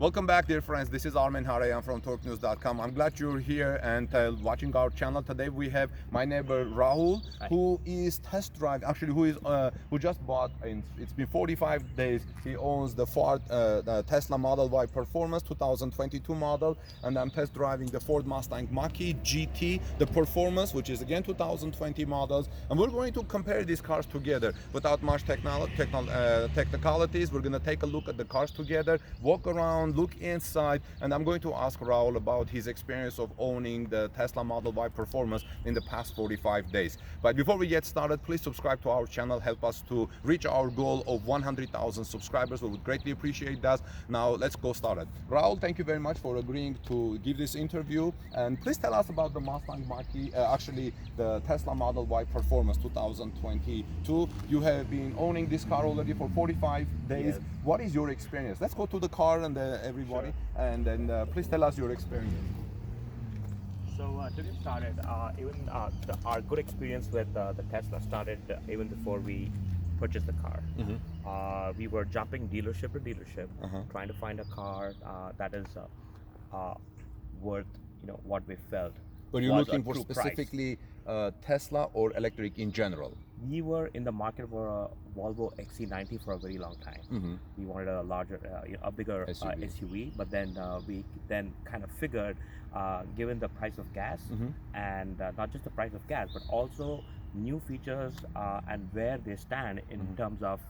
Welcome back, dear friends. This is Armen Harayan from TorqueNews.com. I'm glad you're here and watching our channel. Today we have my neighbor Rahul, who is test drive. Actually, who just bought. It's been 45 days. He owns the Ford Tesla Model Y Performance 2022 model, and I'm test driving the Ford Mustang Mach-E GT, the Performance, which is again 2020 models. And we're going to compare these cars together without much technicalities. We're going to take a look at the cars together, walk around, look inside, and I'm going to ask Rahul about his experience of owning the Tesla Model Y Performance in the past 45 days. But before we get started, please subscribe to our channel, help us to reach our goal of 100,000 subscribers. We would greatly appreciate that. Now let's go started. Rahul, thank you very much for agreeing to give this interview, and please tell us about the Mustang Mach-E, actually the Tesla Model Y Performance 2022. You have been owning this car already for 45 days. Yes. What is your experience? Let's go to the car and everybody, Sure. and then please tell us your experience. So to get started, our good experience with the Tesla started even before we purchased the car. We were jumping dealership to dealership, trying to find a car that is worth what we felt. But you're was looking a for true price. specifically Tesla or electric in general? We were in the market for a Volvo XC90 for a very long time. We wanted a larger, a bigger SUV, but then we kind of figured, given the price of gas, and not just the price of gas, but also new features and where they stand in terms of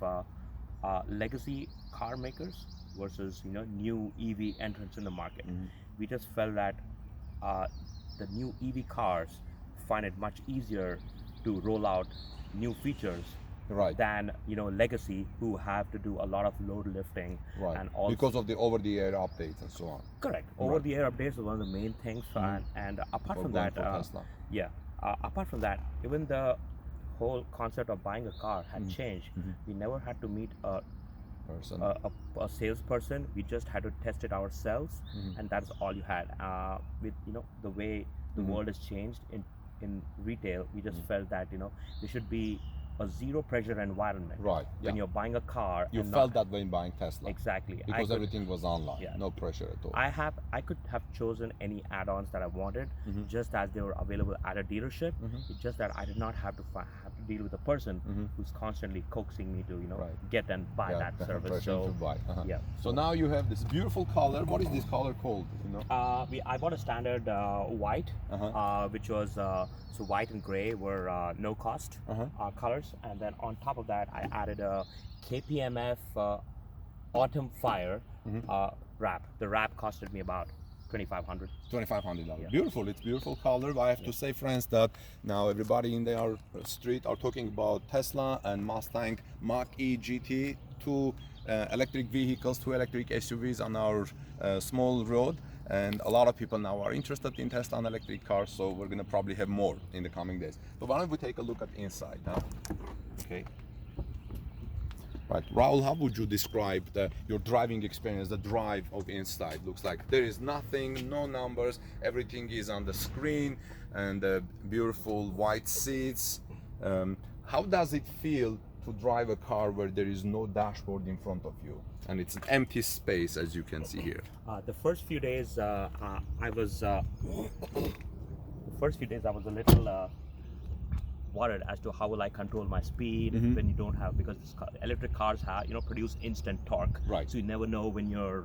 legacy car makers versus new EV entrants in the market. We just felt that the new EV cars find it much easier to roll out new features than legacy, who have to do a lot of load lifting, and also because of the over-the-air updates and so on. Correct. Over-the-air updates are one of the main things, and apart from that, apart from that, even the whole concept of buying a car had changed. We never had to meet a salesperson. We just had to test it ourselves, and that's all you had. With the way the world has changed in retail, we just felt that there should be a zero pressure environment when you're buying a car. You felt that when buying Tesla. Exactly. Because everything was online. No pressure at all. I could have chosen any add-ons that I wanted, just as they were available at a dealership. It's just that I did not have to deal with a person who's constantly coaxing me to get and buy that service. So So now you have this beautiful color. What is this color called? I bought a standard white, which was so white and gray were no cost colors, and then on top of that I added a KPMF Autumn Fire wrap. The wrap costed me about $2,500. $2,500. Beautiful. It's beautiful color. I have to say, friends, that now everybody in their street are talking about Tesla and Mustang Mach-E GT, two electric vehicles, two electric SUVs on our small road. And a lot of people now are interested in Tesla and electric cars, so we're gonna probably have more in the coming days. But why don't we take a look at the inside now? Okay. Right, Rahul, how would you describe your driving experience, the drive of inside? Looks like there is nothing, no numbers, everything is on the screen, and beautiful white seats. How does it feel to drive a car where there is no dashboard in front of you and it's an empty space, as you can see here? The first few days I was a little worried as to how will I control my speed when you don't have, because electric cars have produce instant torque, so you never know when you're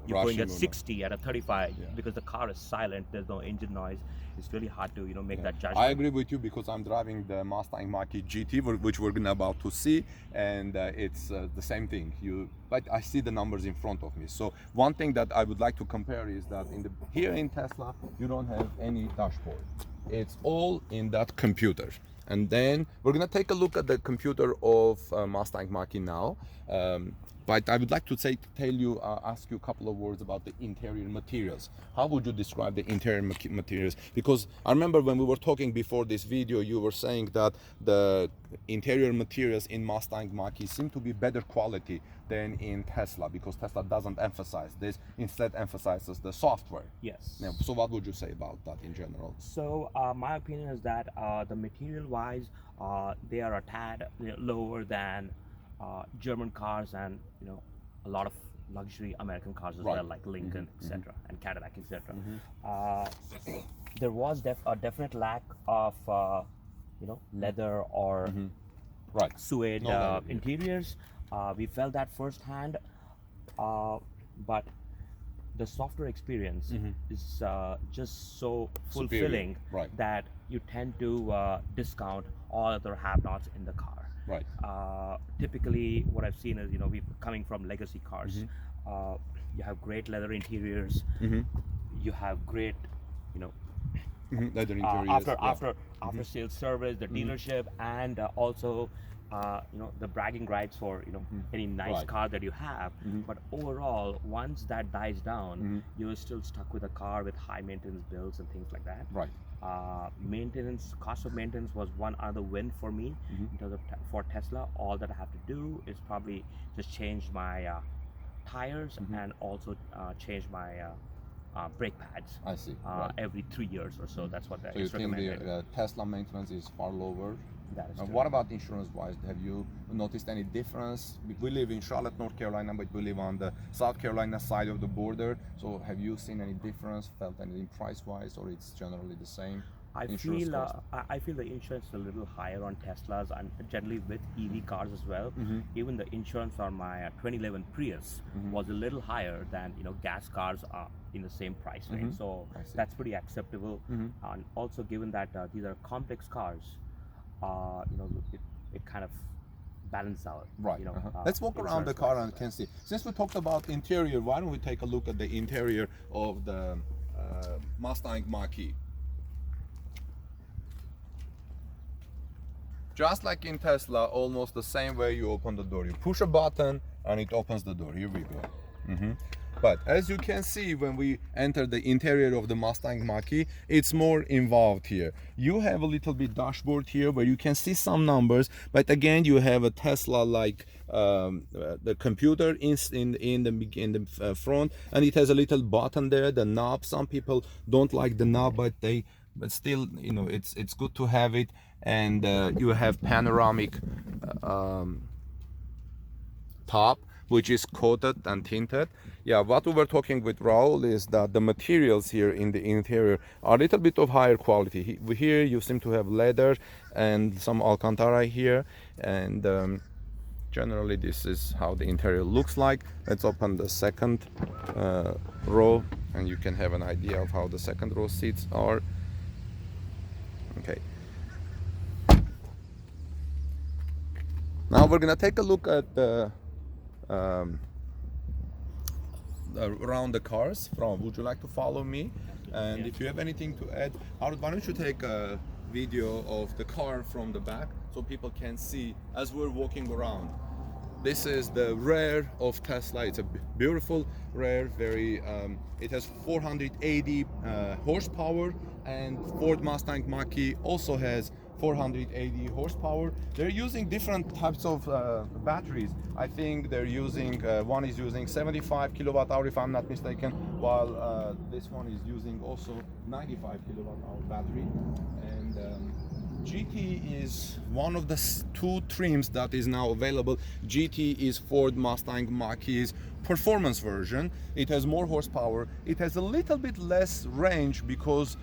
going at 60 at a 35 because the car is silent, there's no engine noise. It's really hard to make that judgment. I agree with you, because I'm driving the Mustang Mach-E GT, which we're about to see, and it's the same thing. But I see the numbers in front of me. So one thing that I would like to compare is that here in Tesla you don't have any dashboard. It's all in that computer. And then we're gonna take a look at the computer of Mustang Mach-E now. But I would like to ask you a couple of words about the interior materials. How would you describe the interior materials? Because I remember when we were talking before this video, you were saying that the interior materials in Mustang Mach-E seem to be better quality than in Tesla, because Tesla doesn't emphasize this, instead emphasizes the software. Yes. Now, so what would you say about that in general? So my opinion is that the material wise, they are a tad lower than German cars and a lot of luxury American cars as well, like Lincoln, etc., and Cadillac, etc. There was a definite lack of, leather or suede interiors. We felt that firsthand, but the software experience is just so fulfilling that you tend to discount all other have-nots in the car. Right. Typically, what I've seen is, we coming from legacy cars. You have great leather interiors. You have great, leather interiors. After sales service, the dealership, and also the bragging rights for any nice car that you have. But overall, once that dies down, you're still stuck with a car with high maintenance bills and things like that. Right. Cost of maintenance was one other win for me in terms of for Tesla. All that I have to do is probably just change my tires and also change my brake pads. I see. Every 3 years or so. That's what So you think the Tesla maintenance is far lower? That is true. What about insurance-wise? Have you noticed any difference? We live in Charlotte, North Carolina, but we live on the South Carolina side of the border. So have you seen any difference, felt anything price-wise, or it's generally the same? I feel the insurance is a little higher on Teslas, and generally with EV cars as well. Even the insurance on my 2011 Prius was a little higher than gas cars are in the same price range. So that's pretty acceptable. And also, given that these are complex cars, it kind of balance out. Right. Let's walk around the car and can see. Since we talked about interior, why don't we take a look at the interior of the Mustang Mach-E? Just like in Tesla, almost the same way you open the door. You push a button and it opens the door. Here we go. But as you can see, when we enter the interior of the Mustang Mach-E, it's more involved here. You have a little bit dashboard here where you can see some numbers, but again, you have a Tesla-like the computer in the front, and it has a little button there, the knob. Some people don't like the knob, but still, it's good to have it. And you have panoramic top, which is coated and tinted. Yeah, what we were talking with Raul is that the materials here in the interior are a little bit of higher quality. Here you seem to have leather and some Alcantara here, and generally this is how the interior looks like. Let's open the second row and you can have an idea of how the second row seats are. Okay. Now we're gonna take a look at the around the cars. Would you like to follow me? And if you have anything to add, why don't you take a video of the car from the back so people can see as we're walking around. This is the rear of Tesla. It's a beautiful rear, very it has 480 horsepower, and Ford Mustang Mach-E also has 480 horsepower. They're using different types of batteries. I think they're using, one is using 75 kilowatt hour if I'm not mistaken, while this one is using also 95 kilowatt hour battery. And GT is one of the two trims that is now available. GT is Ford Mustang Mach-E's performance version. It has more horsepower. It has a little bit less range because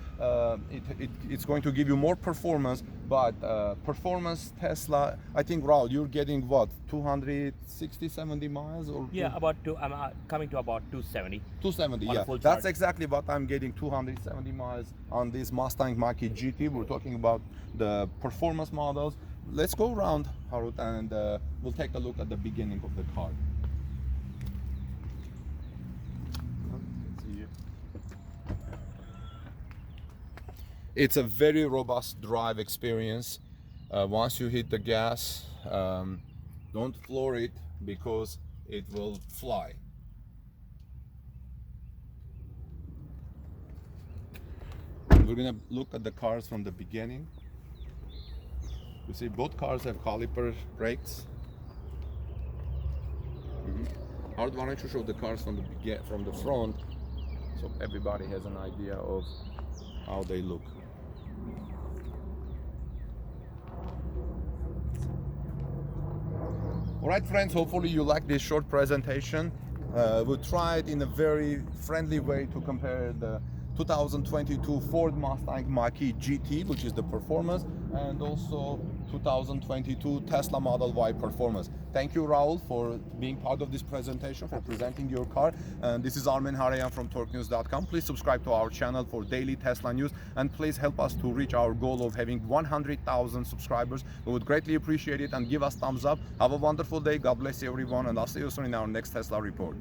it's going to give you more performance, but performance Tesla, I think, Raul, you're getting what, 260, 70 miles? Or yeah, I'm coming to about 270. 270, yeah. That's exactly what I'm getting, 270 miles on this Mustang Mach-E GT. We're talking about the performance models. Let's go around, Harut, and we'll take a look at the beginning of the car. It's a very robust drive experience. Once you hit the gas, don't floor it because it will fly. We're gonna look at the cars from the beginning. You see both cars have caliper brakes. Howard, why don't you show the cars from the front so everybody has an idea of how they look. All right, friends, hopefully you like this short presentation. We tried in a very friendly way to compare the 2022 Ford Mustang Mach-E GT, which is the performance, and also 2022 Tesla Model Y performance. Thank you, Raul, for being part of this presentation, for presenting your car. And this is Armen Harayan from TorqueNews.com. Please subscribe to our channel for daily Tesla news, and please help us to reach our goal of having 100,000 subscribers. We would greatly appreciate it, and give us thumbs up. Have a wonderful day. God bless everyone, and I'll see you soon in our next Tesla report.